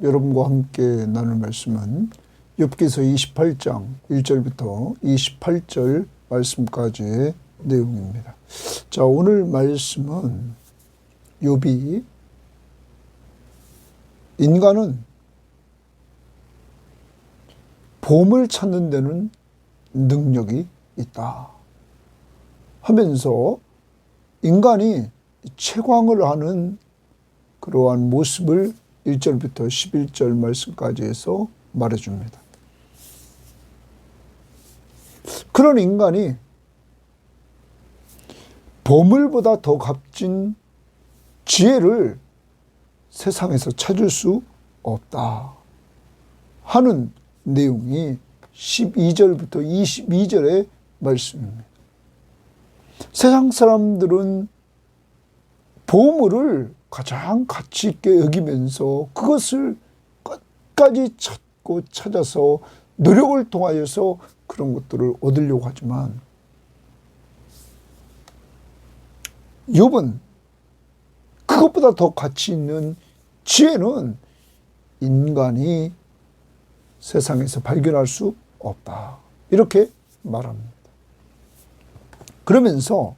여러분과 함께 나눌 말씀은 욥기서 28장 1절부터 28절 말씀까지의 내용입니다. 자, 오늘 말씀은 욥이 인간은 보물 찾는 데는 능력이 있다 하면서 인간이 채광을 하는 그러한 모습을 1절부터 11절 말씀까지 해서 말해줍니다. 그런 인간이 보물보다 더 값진 지혜를 세상에서 찾을 수 없다 하는 내용이 12절부터 22절의 말씀입니다. 세상 사람들은 보물을 가장 가치 있게 여기면서 그것을 끝까지 찾고 찾아서 노력을 통하여서 그런 것들을 얻으려고 하지만 욥은 그것보다 더 가치 있는 지혜는 인간이 세상에서 발견할 수 없다 이렇게 말합니다. 그러면서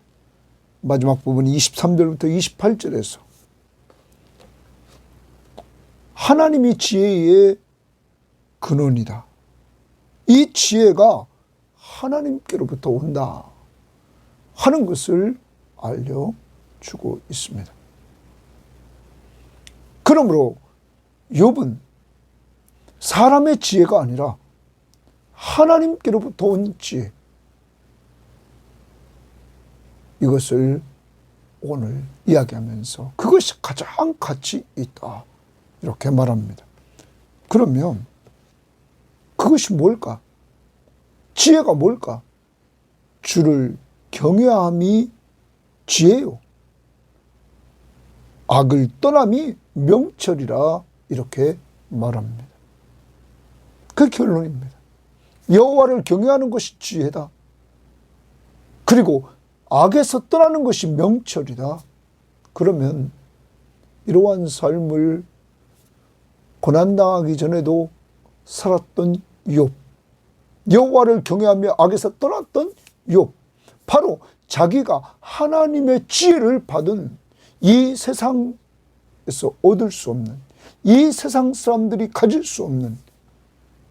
마지막 부분 23절부터 28절에서 하나님이 지혜의 근원이다. 이 지혜가 하나님께로부터 온다 하는 것을 알려주고 있습니다. 그러므로 욥은 사람의 지혜가 아니라 하나님께로부터 온 지혜, 이것을 오늘 이야기하면서 그것이 가장 가치 있다 이렇게 말합니다. 그러면 그것이 뭘까? 지혜가 뭘까? 주를 경외함이 지혜요, 악을 떠남이 명철이라 이렇게 말합니다. 그 결론입니다. 여호와를 경외하는 것이 지혜다. 그리고 악에서 떠나는 것이 명철이다. 그러면 이러한 삶을 고난당하기 전에도 살았던 욥, 여호와를 경외하며 악에서 떠났던 욥, 바로 자기가 하나님의 지혜를 받은 이 세상에서 얻을 수 없는, 이 세상 사람들이 가질 수 없는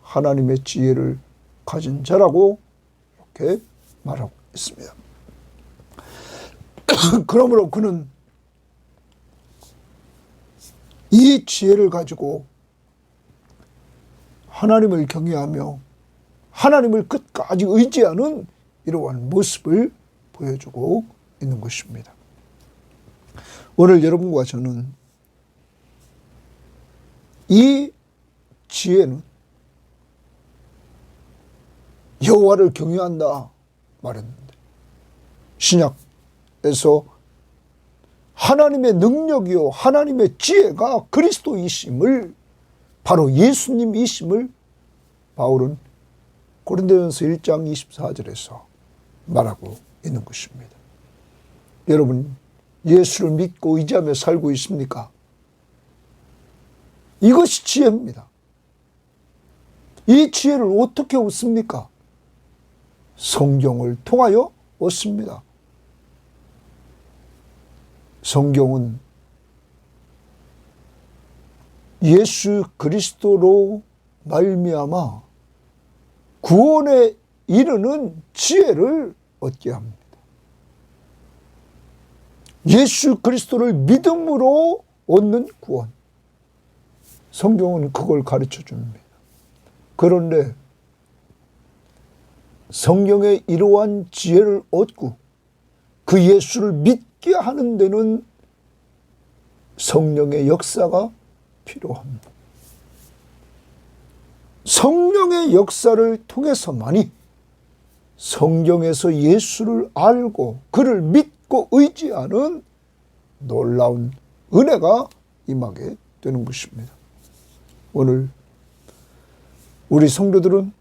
하나님의 지혜를 가진 자라고 이렇게 말하고 있습니다. 그러므로 그는 이 지혜를 가지고 하나님을 경외하며 하나님을 끝까지 의지하는 이러한 모습을 보여주고 있는 것입니다. 오늘 여러분과 저는 이 지혜는 여호와를 경외한다 말했는데 신약에서 하나님의 능력이요 하나님의 지혜가 그리스도이심을, 바로 예수님이심을 바울은 고린도전서 1장 24절에서 말하고 있는 것입니다. 여러분, 예수를 믿고 의지하며 살고 있습니까? 이것이 지혜입니다. 이 지혜를 어떻게 얻습니까? 성경을 통하여 얻습니다. 성경은 예수 그리스도로 말미암아 구원에 이르는 지혜를 얻게 합니다. 예수 그리스도를 믿음으로 얻는 구원, 성경은 그걸 가르쳐 줍니다. 그런데 성경의 이러한 지혜를 얻고 그 예수를 믿게 하는 데는 성령의 역사가 필요합니다. 성령의 역사를 통해서만이 성경에서 예수를 알고 그를 믿고 의지하는 놀라운 은혜가 임하게 되는 것입니다. 오늘 우리 성도들은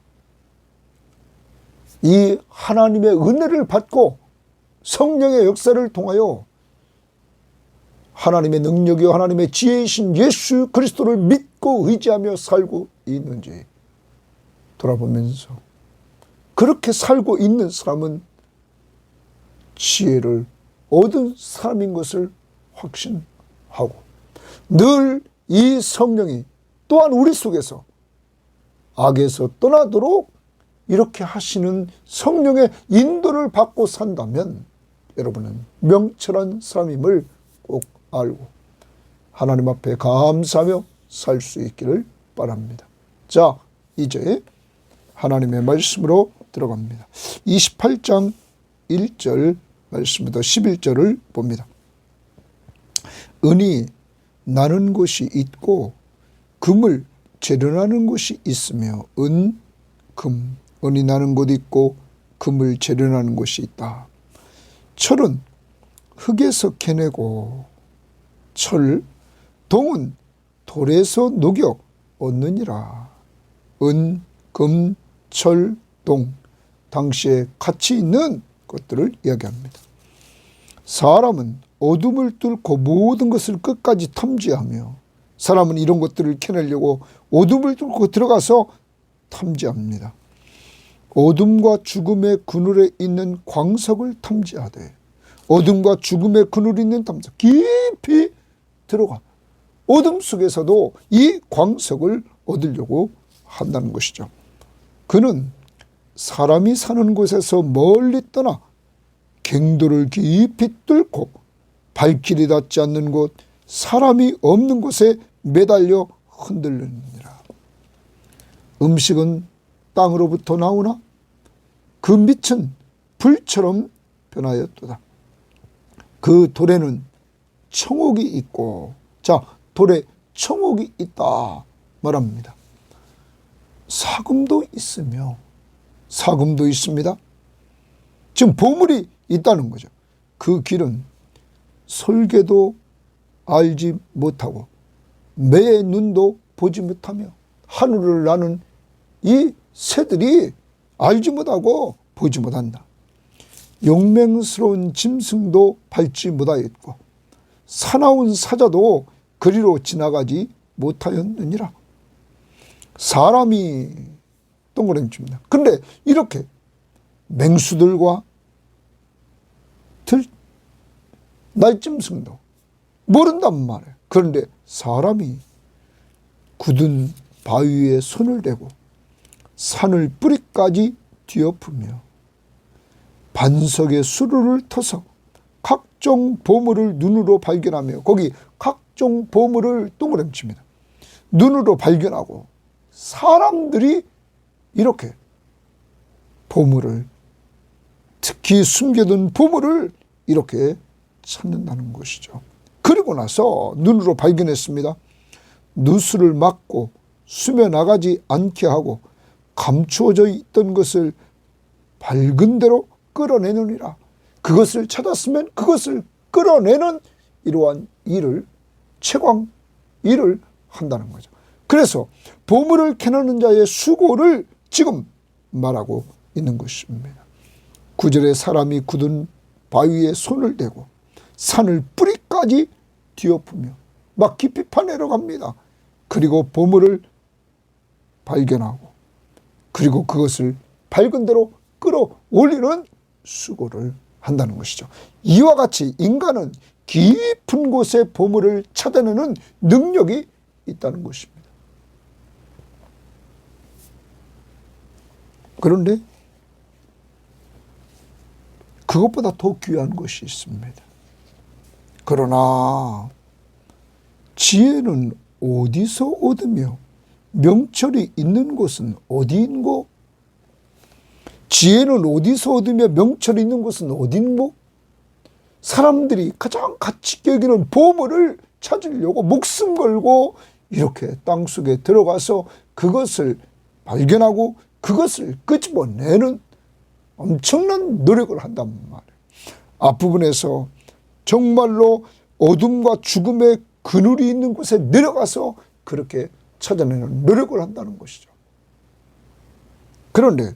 이 하나님의 은혜를 받고 성령의 역사를 통하여 하나님의 능력이요 하나님의 지혜이신 예수 그리스도를 믿고 의지하며 살고 있는지 돌아보면서 그렇게 살고 있는 사람은 지혜를 얻은 사람인 것을 확신하고 늘 이 성령이 또한 우리 속에서 악에서 떠나도록 이렇게 하시는 성령의 인도를 받고 산다면 여러분은 명철한 사람임을 꼭 알고 하나님 앞에 감사하며 살 수 있기를 바랍니다. 자, 이제 하나님의 말씀으로 들어갑니다. 28장 1절 말씀부터 11절을 봅니다. 은이 나는 곳이 있고 금을 재련하는 곳이 있으며 은이 나는 곳이 있고 금을 재련하는 곳이 있다. 철은 흙에서 캐내고 동은 돌에서 녹여 얻느니라. 은, 금, 철, 동 당시에 가치 있는 것들을 이야기합니다. 사람은 어둠을 뚫고 모든 것을 끝까지 탐지하며 사람은 이런 것들을 캐내려고 어둠을 뚫고 들어가서 탐지합니다. 어둠과 죽음의 그늘에 있는 광석을 탐지하되 어둠과 죽음의 그늘이 있는 탐석 깊이 들어가 어둠 속에서도 이 광석을 얻으려고 한다는 것이죠. 그는 사람이 사는 곳에서 멀리 떠나 갱도를 깊이 뚫고 발길이 닿지 않는 곳 사람이 없는 곳에 매달려 흔들리느니라. 음식은 땅으로부터 나오나 그 빛은 불처럼 변하였도다. 그 돌에는 청옥이 있고 자 돌에 청옥이 있다 말합니다. 사금도 있으며 사금도 있습니다. 지금 보물이 있다는 거죠. 그 길은 설계도 알지 못하고 매의 눈도 보지 못하며 하늘을 나는 이 새들이 알지 못하고 보지 못한다. 용맹스러운 짐승도 밟지 못하였고 사나운 사자도 그리로 지나가지 못하였느니라. 사람이 동그라미입니다. 그런데 이렇게 맹수들과 날짐승도 모른단 말이에요. 그런데 사람이 굳은 바위에 손을 대고 산을 뿌리까지 뒤엎으며 반석에 수루를 터서 각종 보물을 눈으로 발견하며 거기 각종 보물을 동그라미 칩니다. 눈으로 발견하고 사람들이 이렇게 보물을 특히 숨겨둔 보물을 이렇게 찾는다는 것이죠. 그리고 나서 눈으로 발견했습니다. 누수를 막고 수며 나가지 않게 하고 감추어져 있던 것을 밝은 대로 끌어내느니라. 그것을 찾았으면 그것을 끌어내는 이러한 일을 채광 일을 한다는 거죠. 그래서 보물을 캐내는 자의 수고를 지금 말하고 있는 것입니다. 9절에 사람이 굳은 바위에 손을 대고 산을 뿌리까지 뒤엎으며 막 깊이 파내러 갑니다. 그리고 보물을 발견하고 그리고 그것을 밝은 대로 끌어올리는 수고를 한다는 것이죠. 이와 같이 인간은 깊은 곳에 보물을 찾아내는 능력이 있다는 것입니다. 그런데 그것보다 더 귀한 것이 있습니다. 그러나 지혜는 어디서 얻으며 명철이 있는 곳은 어디인고? 지혜는 어디서 얻으며 명철이 있는 곳은 어디인고? 사람들이 가장 가치 있게 여기는 보물을 찾으려고 목숨 걸고 이렇게 땅속에 들어가서 그것을 발견하고 그것을 끄집어내는 엄청난 노력을 한단 말이에요. 앞부분에서 정말로 어둠과 죽음의 그늘이 있는 곳에 내려가서 그렇게 찾아내는 노력을 한다는 것이죠. 그런데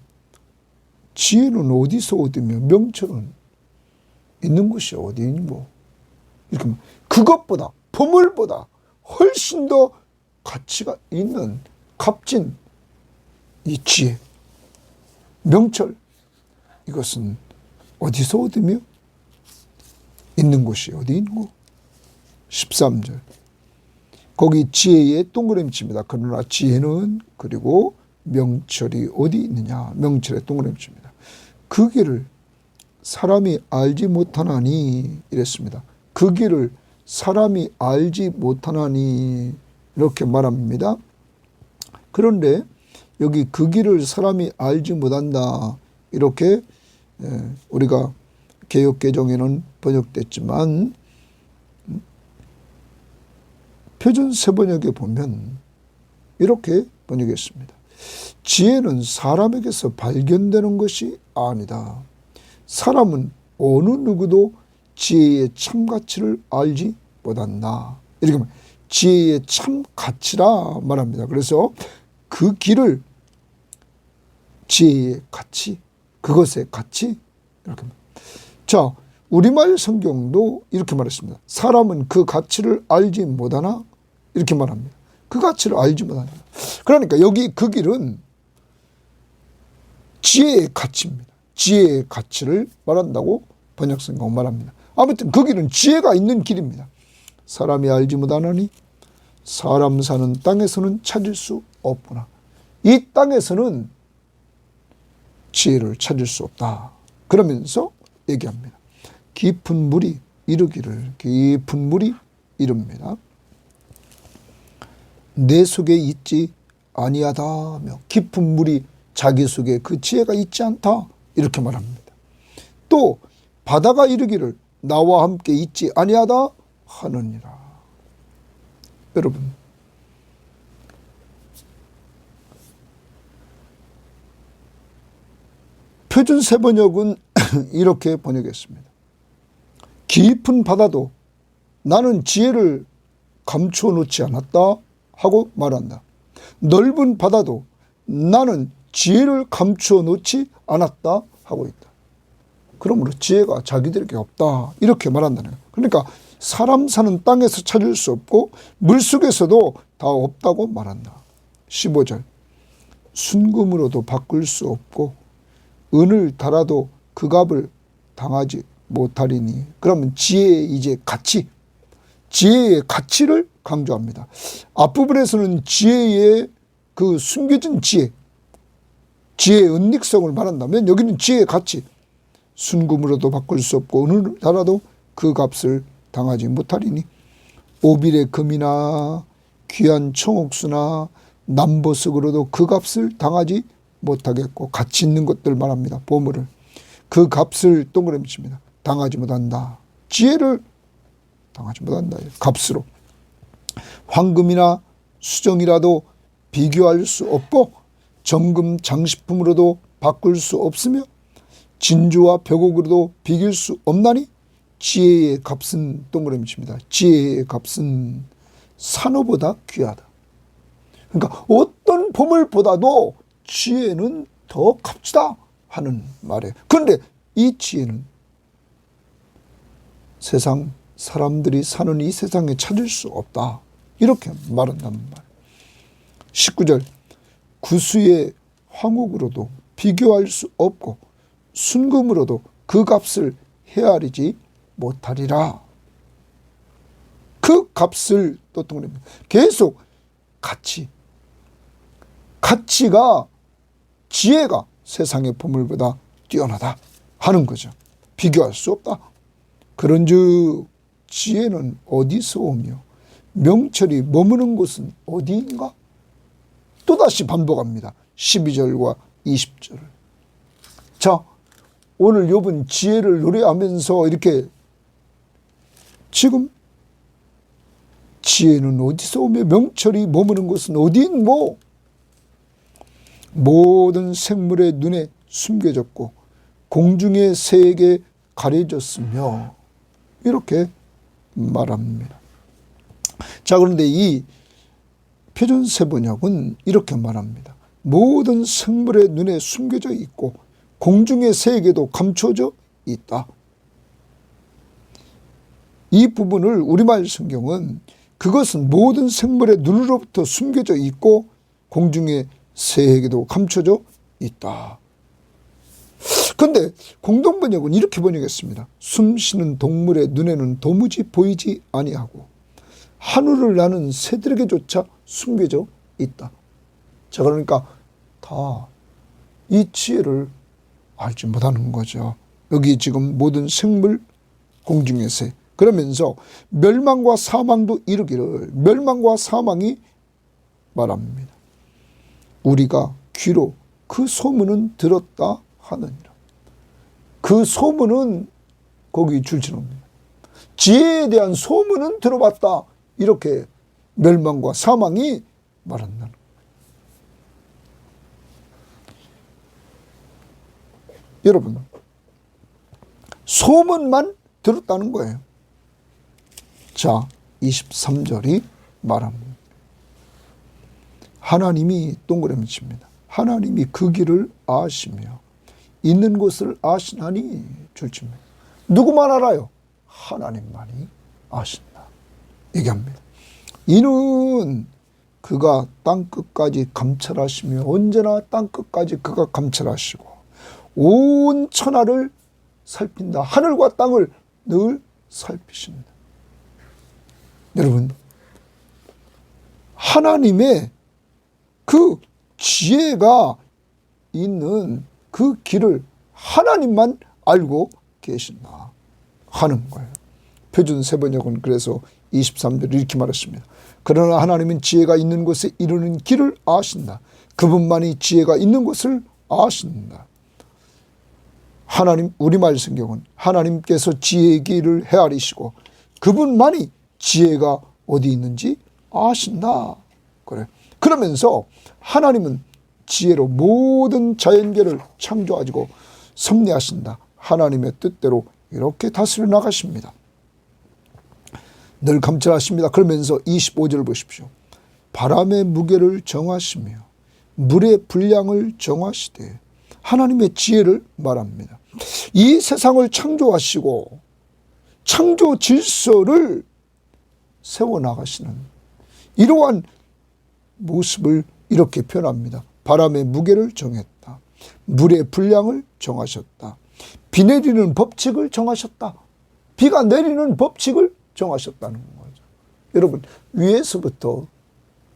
지혜는 어디서 얻으며 명철은 있는 곳이 어디인고? 이렇게 그것보다, 보물보다 훨씬 더 가치가 있는 값진 이 지혜, 명철, 이것은 어디서 얻으며 있는 곳이 어디 있고? 13절. 거기 지혜의 동그라미 칩니다. 그러나 지혜는, 그리고 명철이 어디 있느냐? 명철의 동그라미 칩니다. 그 길을 사람이 알지 못하나니, 이랬습니다. 그 길을 사람이 알지 못하나니, 이렇게 말합니다. 그런데 여기 그 길을 사람이 알지 못한다, 이렇게 우리가 개역개정에는 번역됐지만 표준 세번역에 보면 이렇게 번역했습니다. 지혜는 사람에게서 발견되는 것이 아니다. 사람은 어느 누구도 지혜의 참 가치를 알지 못한다. 이렇게 말합니다. 지혜의 참 가치라 말합니다. 그래서 그 길을, 지혜의 가치, 그것의 가치, 이렇게 말합니다. 자, 우리말 성경도 이렇게 말했습니다. 사람은 그 가치를 알지 못하나? 이렇게 말합니다. 그 가치를 알지 못하나. 그러니까 여기 그 길은 지혜의 가치입니다. 지혜의 가치를 말한다고 번역성경 말합니다. 아무튼 그 길은 지혜가 있는 길입니다. 사람이 알지 못하나니 사람 사는 땅에서는 찾을 수 없구나. 이 땅에서는 지혜를 찾을 수 없다. 그러면서 얘기합니다. 깊은 물이 이르기를, 깊은 물이 이릅니다. 내 속에 있지 아니하다며, 깊은 물이 자기 속에 그 지혜가 있지 않다, 이렇게 말합니다. 또 바다가 이르기를 나와 함께 있지 아니하다 하느니라. 여러분, 표준 세번역은 이렇게 번역했습니다. 깊은 바다도 나는 지혜를 감추어 놓지 않았다 하고 말한다. 넓은 바다도 나는 지혜를 감추어 놓지 않았다 하고 있다. 그러므로 지혜가 자기들에게 없다, 이렇게 말한다는 거예요. 그러니까 사람 사는 땅에서 찾을 수 없고 물속에서도 다 없다고 말한다. 15절. 순금으로도 바꿀 수 없고 은을 달아도 그 값을 당하지 못하리니. 그러면 지혜의 이제 가치, 지혜의 가치를 강조합니다. 앞부분에서는 지혜의 그 숨겨진 지혜, 지혜의 은닉성을 말한다면 여기는 지혜의 가치, 순금으로도 바꿀 수 없고 은을 달아도 그 값을 당하지 못하리니. 오빌의 금이나 귀한 청옥수나 남보석으로도 그 값을 당하지 못하겠고, 가치 있는 것들 말합니다. 보물을, 그 값을 동그라미 칩니다. 당하지 못한다. 지혜를 당하지 못한다. 값으로. 황금이나 수정이라도 비교할 수 없고 정금 장식품으로도 바꿀 수 없으며 진주와 벽옥으로도 비길 수 없나니 지혜의 값은 동그라미 칩니다. 지혜의 값은 산호보다 귀하다. 그러니까 어떤 보물보다도 지혜는 더 값지다 하는 말이에요. 그런데 이 지혜는 세상 사람들이 사는 이 세상에 찾을 수 없다, 이렇게 말한단 말이에요. 19절. 구수의 황옥으로도 비교할 수 없고 순금으로도 그 값을 헤아리지 못하리라. 그 값을 또 동그라미, 계속 가치가, 지혜가 세상의 보물보다 뛰어나다 하는 거죠. 비교할 수 없다. 그런즉 지혜는 어디서 오며 명철이 머무는 곳은 어디인가? 또다시 반복합니다. 12절과 20절을. 자, 오늘 욥은 지혜를 노래하면서 이렇게, 지금 지혜는 어디서 오며 명철이 머무는 곳은 어디인고? 모든 생물의 눈에 숨겨졌고 공중의 새에게 가려졌으며, 이렇게 말합니다. 자, 그런데 이 표준 세번역은 이렇게 말합니다. 모든 생물의 눈에 숨겨져 있고 공중의 새에게도 감춰져 있다. 이 부분을 우리말 성경은 그것은 모든 생물의 눈으로부터 숨겨져 있고 공중의 새에게도 감춰져 있다. 그런데 공동번역은 이렇게 번역했습니다. 숨쉬는 동물의 눈에는 도무지 보이지 아니하고 하늘을 나는 새들에게조차 숨겨져 있다. 자, 그러니까 다 이 지혜를 알지 못하는 거죠. 여기 지금 모든 생물, 공중의 새. 그러면서 멸망과 사망도 이르기를, 멸망과 사망이 말합니다. 우리가 귀로 그 소문은 들었다 하느니라. 그 소문은 거기 줄지릅니다. 지혜에 대한 소문은 들어봤다. 이렇게 멸망과 사망이 말한다는 거예요. 여러분, 소문만 들었다는 거예요. 자, 23절이 말합니다. 하나님이 동그라미 칩니다. 하나님이 그 길을 아시며 있는 곳을 아시나니 줄칩니다. 누구만 알아요? 하나님만이 아신다. 얘기합니다. 이는 그가 땅끝까지 감찰하시며 언제나 땅끝까지 그가 감찰하시고 온 천하를 살핀다. 하늘과 땅을 늘 살피신다. 여러분, 하나님의 그 지혜가 있는 그 길을 하나님만 알고 계신다 하는 거예요. 표준 세번역은 그래서 23절 이렇게 말했습니다. 그러나 하나님은 지혜가 있는 곳에 이르는 길을 아신다. 그분만이 지혜가 있는 곳을 아신다. 하나님, 우리말 성경은 하나님께서 지혜의 길을 헤아리시고 그분만이 지혜가 어디 있는지 아신다. 그래. 그러면서 하나님은 지혜로 모든 자연계를 창조하시고 섭리하신다. 하나님의 뜻대로 이렇게 다스려 나가십니다. 늘 감찰하십니다. 그러면서 25절 보십시오. 바람의 무게를 정하시며 물의 분량을 정하시되 하나님의 지혜를 말합니다. 이 세상을 창조하시고 창조 질서를 세워나가시는 이러한 모습을 이렇게 표현합니다. 바람의 무게를 정했다. 물의 분량을 정하셨다. 비 내리는 법칙을 정하셨다. 비가 내리는 법칙을 정하셨다는 거죠. 여러분, 위에서부터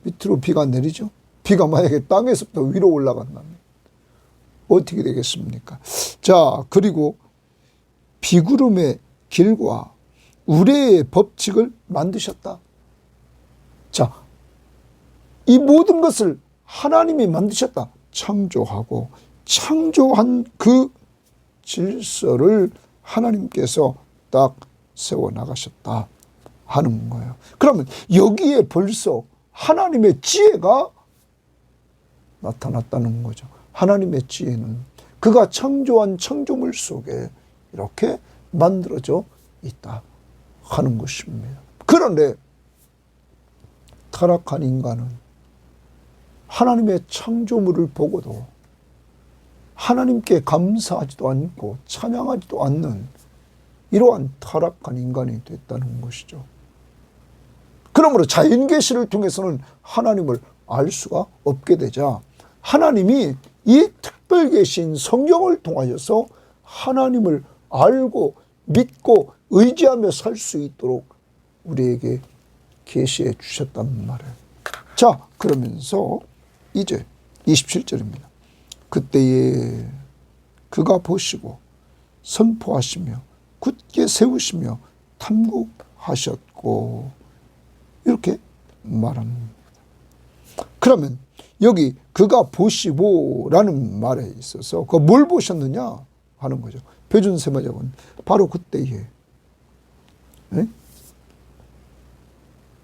밑으로 비가 내리죠. 비가 만약에 땅에서부터 위로 올라간다면 어떻게 되겠습니까? 자, 그리고 비구름의 길과 우레의 법칙을 만드셨다. 자, 이 모든 것을 하나님이 만드셨다. 창조하고 창조한 그 질서를 하나님께서 딱 세워나가셨다 하는 거예요. 그러면 여기에 벌써 하나님의 지혜가 나타났다는 거죠. 하나님의 지혜는 그가 창조한 창조물 속에 이렇게 만들어져 있다 하는 것입니다. 그런데 타락한 인간은 하나님의 창조물을 보고도 하나님께 감사하지도 않고 찬양하지도 않는 이러한 타락한 인간이 됐다는 것이죠. 그러므로 자연계시를 통해서는 하나님을 알 수가 없게 되자 하나님이 이 특별계시인 성경을 통하여서 하나님을 알고 믿고 의지하며 살 수 있도록 우리에게 계시해 주셨단 말이에요. 자, 그러면서 이제 27절입니다. 그때에 그가 보시고 선포하시며 굳게 세우시며 탐구하셨고 이렇게 말합니다. 그러면 여기 그가 보시고라는 말에 있어서 그 뭘 보셨느냐 하는 거죠. 표준 세번역은 바로 그때에, 네?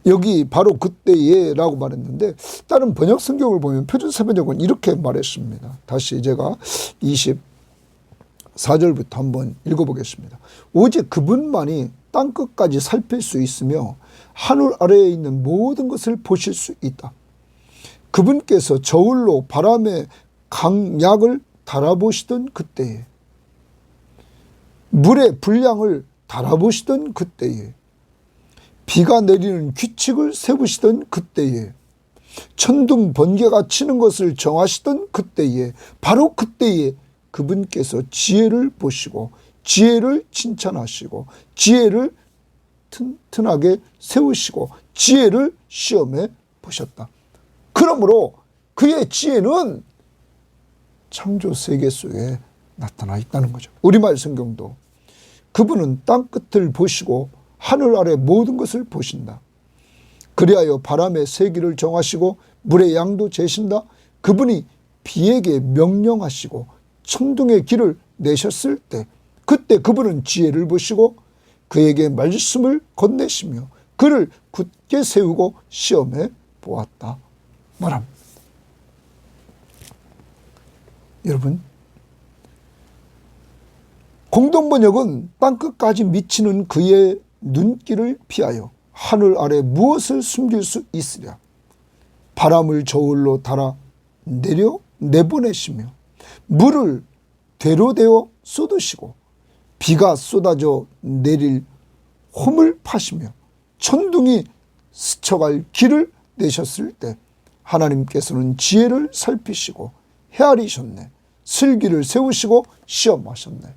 여기 바로 그때에라고 말했는데 다른 번역 성경을 보면 표준 세번역은 이렇게 말했습니다. 다시 제가 24절부터 한번 읽어보겠습니다. 오직 그분만이 땅끝까지 살필 수 있으며 하늘 아래에 있는 모든 것을 보실 수 있다. 그분께서 저울로 바람의 강약을 달아보시던 그때에 물의 분량을 달아보시던 그때에 비가 내리는 규칙을 세우시던 그때에, 천둥 번개가 치는 것을 정하시던 그때에, 바로 그때에 그분께서 지혜를 보시고 지혜를 칭찬하시고 지혜를 튼튼하게 세우시고 지혜를 시험해 보셨다. 그러므로 그의 지혜는 창조 세계 속에 나타나 있다는 거죠. 우리말 성경도 그분은 땅 끝을 보시고 하늘 아래 모든 것을 보신다. 그리하여 바람의 세기를 정하시고 물의 양도 재신다. 그분이 비에게 명령하시고 천둥의 길을 내셨을 때, 그때 그분은 지혜를 보시고 그에게 말씀을 건네시며 그를 굳게 세우고 시험해 보았다 말합니다. 여러분, 공동번역은 땅끝까지 미치는 그의 눈길을 피하여 하늘 아래 무엇을 숨길 수 있으랴. 바람을 저울로 달아 내보내시며 물을 대로되어 쏟으시고 비가 쏟아져 내릴 홈을 파시며 천둥이 스쳐갈 길을 내셨을 때 하나님께서는 지혜를 살피시고 헤아리셨네. 슬기를 세우시고 시험하셨네.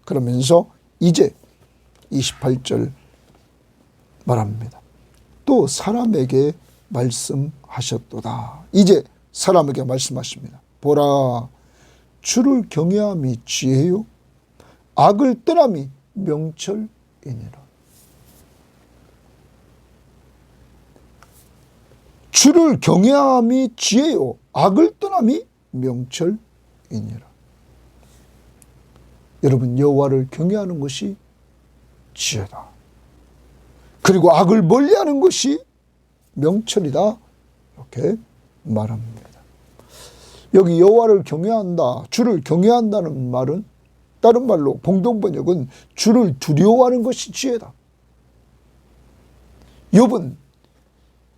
그러면서 이제 28절 말합니다. 또 사람에게 말씀하셨도다. 이제 사람에게 말씀하십니다. 보라, 주를 경외함이 지혜요 악을 떠남이 명철이니라. 주를 경외함이 지혜요 악을 떠남이 명철이니라. 여러분, 여호와를 경외하는 것이 지혜다. 그리고 악을 멀리하는 것이 명철이다. 이렇게 말합니다. 여기 여호와를 경외한다, 주를 경외한다는 말은 다른 말로 공동번역은 주를 두려워하는 것이 지혜다. 욥은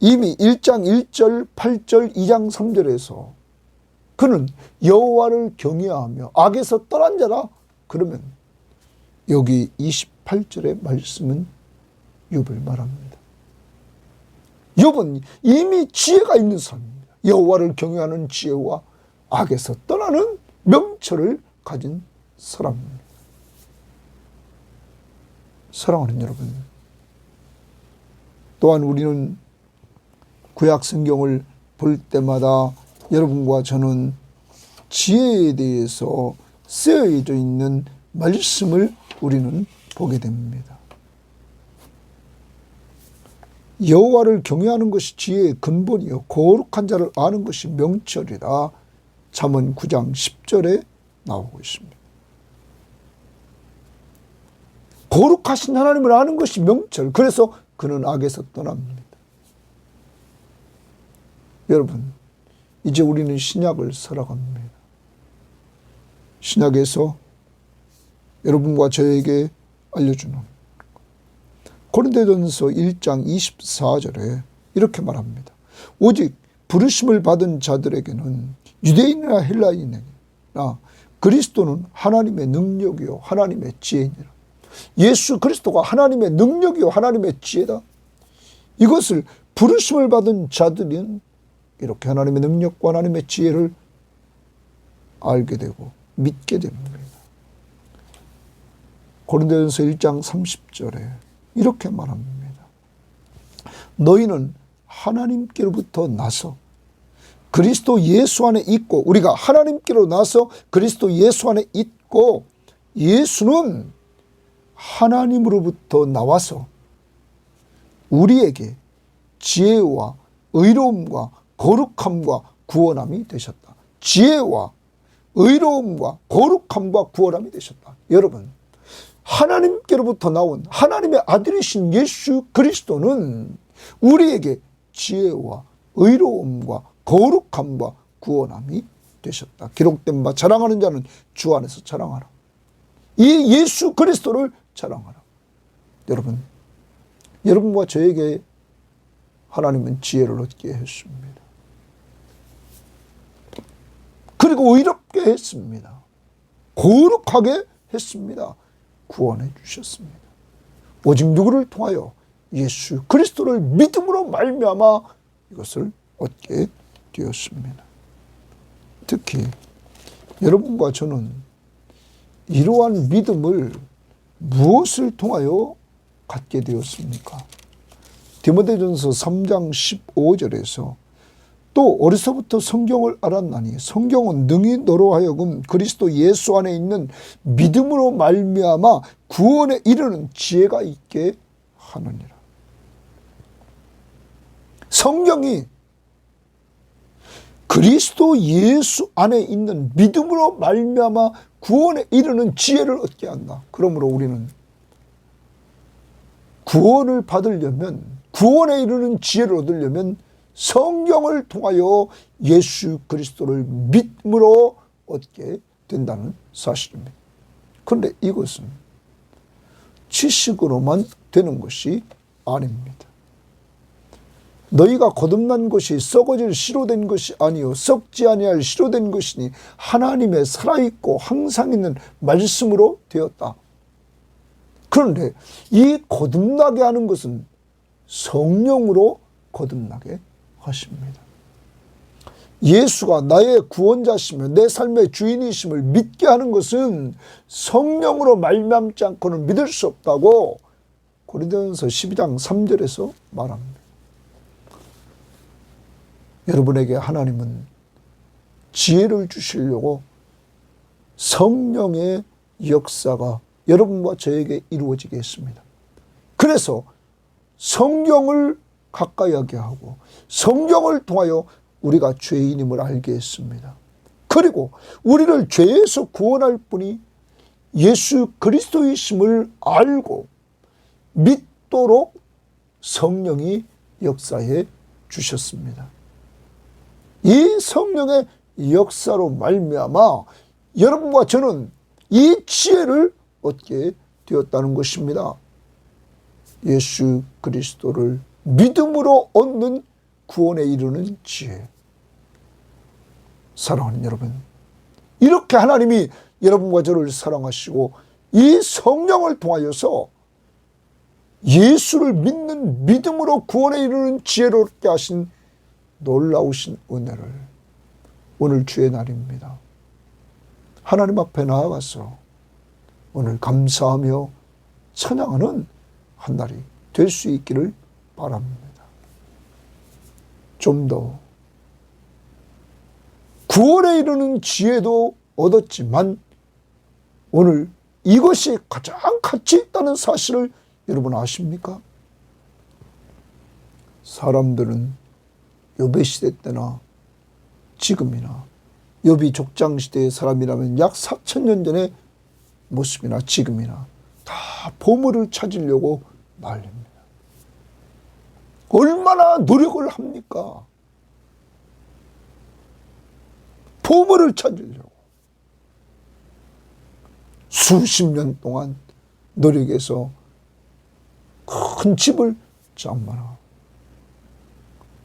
이미 1장 1절, 8절, 2장 3절에서 그는 여호와를 경외하며 악에서 떠난 자라. 그러면 여기 28절의 말씀은 욥을 말합니다. 욥은 이미 지혜가 있는 사람입니다. 여호와를 경외하는 지혜와 악에서 떠나는 명철을 가진 사람입니다. 사랑하는 여러분, 또한 우리는 구약 성경을 볼 때마다 여러분과 저는 지혜에 대해서 쓰여져 있는 말씀을 우리는 보게 됩니다. 여호와를 경외하는 것이 지혜의 근본이요 거룩한 자를 아는 것이 명철이다. 잠언 9장 10절에 나오고 있습니다. 거룩하신 하나님을 아는 것이 명철. 그래서 그는 악에서 떠납니다. 여러분, 이제 우리는 신약을 살아갑니다. 신약에서 여러분과 저에게 알려주는 고린도전서 1장 24절에 이렇게 말합니다. 오직 부르심을 받은 자들에게는 유대인이나 헬라인이나 그리스도는 하나님의 능력이요 하나님의 지혜니라. 예수 그리스도가 하나님의 능력이요 하나님의 지혜다. 이것을 부르심을 받은 자들은 이렇게 하나님의 능력과 하나님의 지혜를 알게 되고 믿게 됩니다. 고린도전서 1장 30절에 이렇게 말합니다. 너희는 하나님께로부터 나서 그리스도 예수 안에 있고, 우리가 하나님께로 나서 그리스도 예수 안에 있고, 예수는 하나님으로부터 나와서 우리에게 지혜와 의로움과 거룩함과 구원함이 되셨다. 지혜와 의로움과 거룩함과 구원함이 되셨다. 여러분, 하나님께로부터 나온 하나님의 아들이신 예수 그리스도는 우리에게 지혜와 의로움과 거룩함과 구원함이 되셨다. 기록된 바 자랑하는 자는 주 안에서 자랑하라. 이 예수 그리스도를 자랑하라. 여러분, 여러분과 저에게 하나님은 지혜를 얻게 했습니다. 그리고 의롭게 했습니다. 거룩하게 했습니다. 구원해 주셨습니다. 오직 누구를 통하여? 예수 그리스도를 믿음으로 말미암아 이것을 얻게 되었습니다. 특히 여러분과 저는 이러한 믿음을 무엇을 통하여 갖게 되었습니까? 디모데전서 3장 15절에서 또 어려서부터 성경을 알았나니 성경은 능히 너로 하여금 그리스도 예수 안에 있는 믿음으로 말미암아 구원에 이르는 지혜가 있게 하느니라. 성경이 그리스도 예수 안에 있는 믿음으로 말미암아 구원에 이르는 지혜를 얻게 한다. 그러므로 우리는 구원을 받으려면, 구원에 이르는 지혜를 얻으려면 성경을 통하여 예수 그리스도를 믿음으로 얻게 된다는 사실입니다. 그런데 이것은 지식으로만 되는 것이 아닙니다. 너희가 거듭난 것이 썩어질 씨로 된 것이 아니요 썩지 아니할 씨로 된 것이니 하나님의 살아있고 항상 있는 말씀으로 되었다. 그런데 이 거듭나게 하는 것은 성령으로 거듭나게 하십니다. 예수가 나의 구원자시며 내 삶의 주인이심을 믿게 하는 것은 성령으로 말미암지 않고는 믿을 수 없다고 고린도전서 12장 3절에서 말합니다. 여러분에게 하나님은 지혜를 주시려고 성령의 역사가 여러분과 저에게 이루어지게 했습니다. 그래서 성경을 가까이 하게 하고 성경을 통하여 우리가 죄인임을 알게 했습니다. 그리고 우리를 죄에서 구원할 분이 예수 그리스도이심을 알고 믿도록 성령이 역사해 주셨습니다. 이 성령의 역사로 말미암아 여러분과 저는 이 지혜를 얻게 되었다는 것입니다. 예수 그리스도를 믿음으로 얻는 구원에 이르는 지혜. 사랑하는 여러분, 이렇게 하나님이 여러분과 저를 사랑하시고 이 성령을 통하여서 예수를 믿는 믿음으로 구원에 이르는 지혜를 얻게 하신 놀라우신 은혜를 오늘 주의 날입니다. 하나님 앞에 나아가서 오늘 감사하며 찬양하는 한 날이 될 수 있기를 바랍니다. 좀 더 구원에 이르는 지혜도 얻었지만 오늘 이것이 가장 가치 있다는 사실을 여러분 아십니까? 사람들은 욥의 시대 때나 지금이나 욥이 족장 시대의 사람이라면 약 4,000년 전의 모습이나 지금이나 다 보물을 찾으려고 말립니다. 얼마나 노력을 합니까? 보물을 찾으려고 수십 년 동안 노력해서 큰 집을 장만하고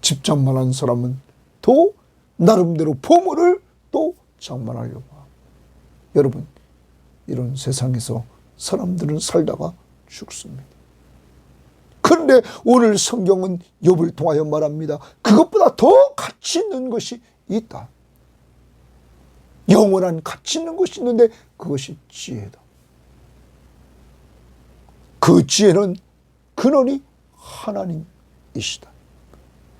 집 장만한 사람은 또 나름대로 보물을 또 장만하려고 하고. 여러분, 이런 세상에서 사람들은 살다가 죽습니다. 그런데 오늘 성경은 욥을 통하여 말합니다. 그것보다 더 가치 있는 것이 있다. 영원한 가치 있는 것이 있는데 그것이 지혜다. 그 지혜는 근원이 하나님이시다.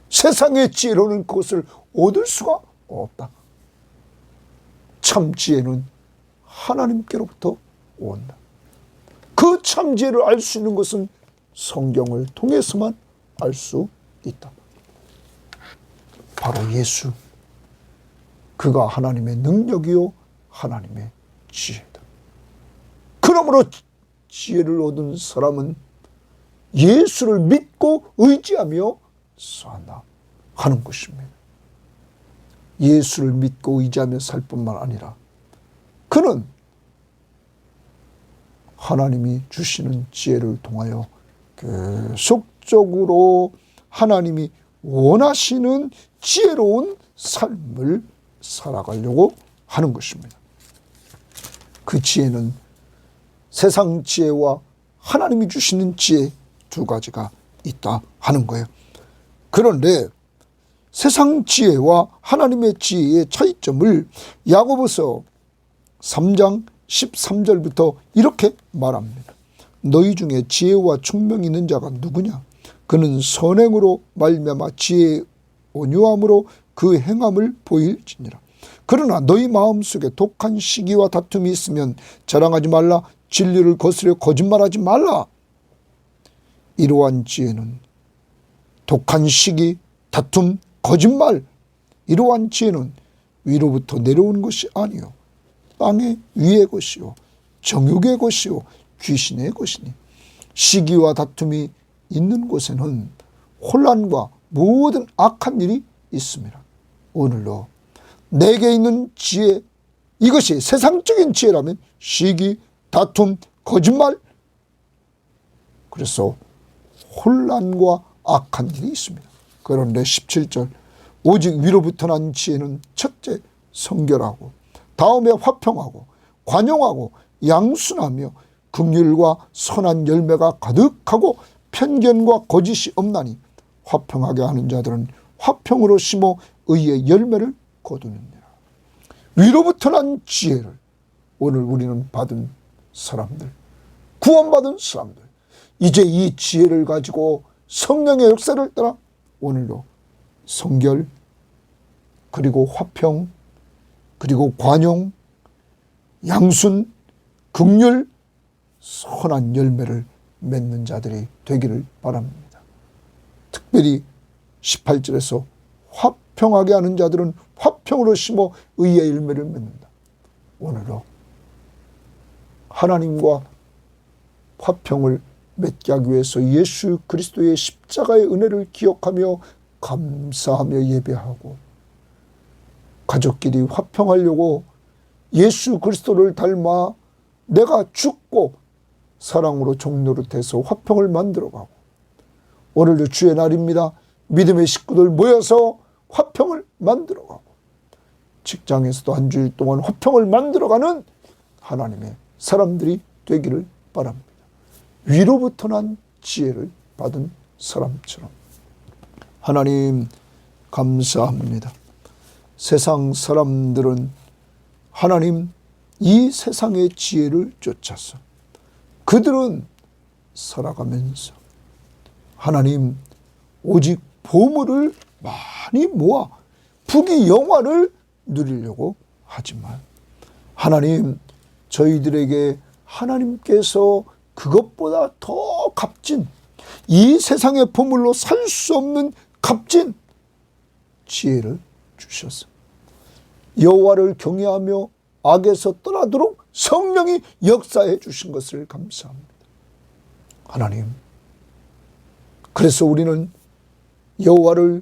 세상의 지혜로는 그것을 얻을 수가 없다. 참 지혜는 하나님께로부터 온다. 그 참 지혜를 알 수 있는 것은 성경을 통해서만 알 수 있다. 바로 예수. 그가 하나님의 능력이요 하나님의 지혜다. 그러므로 지혜를 얻은 사람은 예수를 믿고 의지하며 산다 하는 것입니다. 예수를 믿고 의지하며 살 뿐만 아니라 그는 하나님이 주시는 지혜를 통하여 계속적으로 하나님이 원하시는 지혜로운 삶을 살아가려고 하는 것입니다. 그 지혜는 세상 지혜와 하나님이 주시는 지혜 두 가지가 있다 하는 거예요. 그런데 세상 지혜와 하나님의 지혜의 차이점을 야고보서 3장 13절부터 이렇게 말합니다. 너희 중에 지혜와 총명이 있는 자가 누구냐? 그는 선행으로 말미암아 지혜의 온유함으로 그 행함을 보일지니라. 그러나 너희 마음속에 독한 시기와 다툼이 있으면 자랑하지 말라. 진리를 거스려 거짓말하지 말라. 이러한 지혜는 독한 시기, 다툼, 거짓말, 이러한 지혜는 위로부터 내려오는 것이 아니요 땅의 위의 것이요 정욕의 것이요 귀신의 것이니 시기와 다툼이 있는 곳에는 혼란과 모든 악한 일이 있습니다. 오늘도 내게 있는 지혜, 이것이 세상적인 지혜라면 시기, 다툼, 거짓말, 그래서 혼란과 악한 일이 있습니다. 그런데 17절 오직 위로부터 난 지혜는 첫째 성결하고 다음에 화평하고 관용하고 양순하며 긍휼과 선한 열매가 가득하고 편견과 거짓이 없나니 화평하게 하는 자들은 화평으로 심어 의의 열매를 거두느니라. 위로부터 난 지혜를 오늘 우리는 받은 사람들, 구원받은 사람들, 이제 이 지혜를 가지고 성령의 역사를 따라 오늘도 성결, 그리고 화평, 그리고 관용, 양순, 긍휼, 선한 열매를 맺는 자들이 되기를 바랍니다. 특별히 18절에서 화평하게 하는 자들은 화평으로 심어 의의 열매를 맺는다. 오늘도 하나님과 화평을 맺게 하기 위해서 예수 그리스도의 십자가의 은혜를 기억하며 감사하며 예배하고 가족끼리 화평하려고 예수 그리스도를 닮아 내가 죽고 사랑으로 종노릇해서 화평을 만들어가고 오늘도 주의 날입니다. 믿음의 식구들 모여서 화평을 만들어가고 직장에서도 한 주일 동안 화평을 만들어가는 하나님의 사람들이 되기를 바랍니다. 위로부터 난 지혜를 받은 사람처럼. 하나님 감사합니다. 세상 사람들은 하나님 이 세상의 지혜를 쫓아서 그들은 살아가면서 하나님 오직 보물을 많이 모아 부귀 영화를 누리려고 하지만 하나님 저희들에게 하나님께서 그것보다 더 값진 이 세상의 보물로 살 수 없는 값진 지혜를 주셔서 여호와를 경외하며 악에서 떠나도록 성령이 역사해 주신 것을 감사합니다. 하나님, 그래서 우리는 여호와를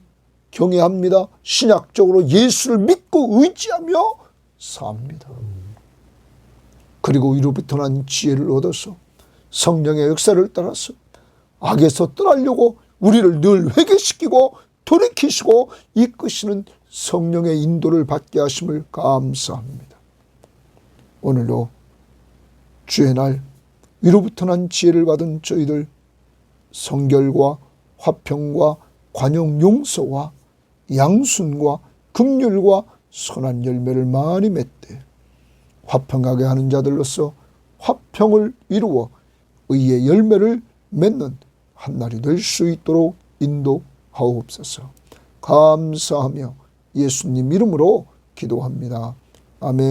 경외합니다. 신약적으로 예수를 믿고 의지하며 삽니다. 그리고 위로부터 난 지혜를 얻어서 성령의 역사를 따라서 악에서 떠나려고 우리를 늘 회개시키고 돌이키시고 이끄시는 성령의 인도를 받게 하심을 감사합니다. 오늘도 주의 날 위로부터 난 지혜를 받은 저희들 성결과 화평과 관용 용서와 양순과 긍휼과 선한 열매를 많이 맺되 화평하게 하는 자들로서 화평을 이루어 의의 열매를 맺는 한날이 될 수 있도록 인도하옵소서. 감사하며 예수님 이름으로 기도합니다. 아멘.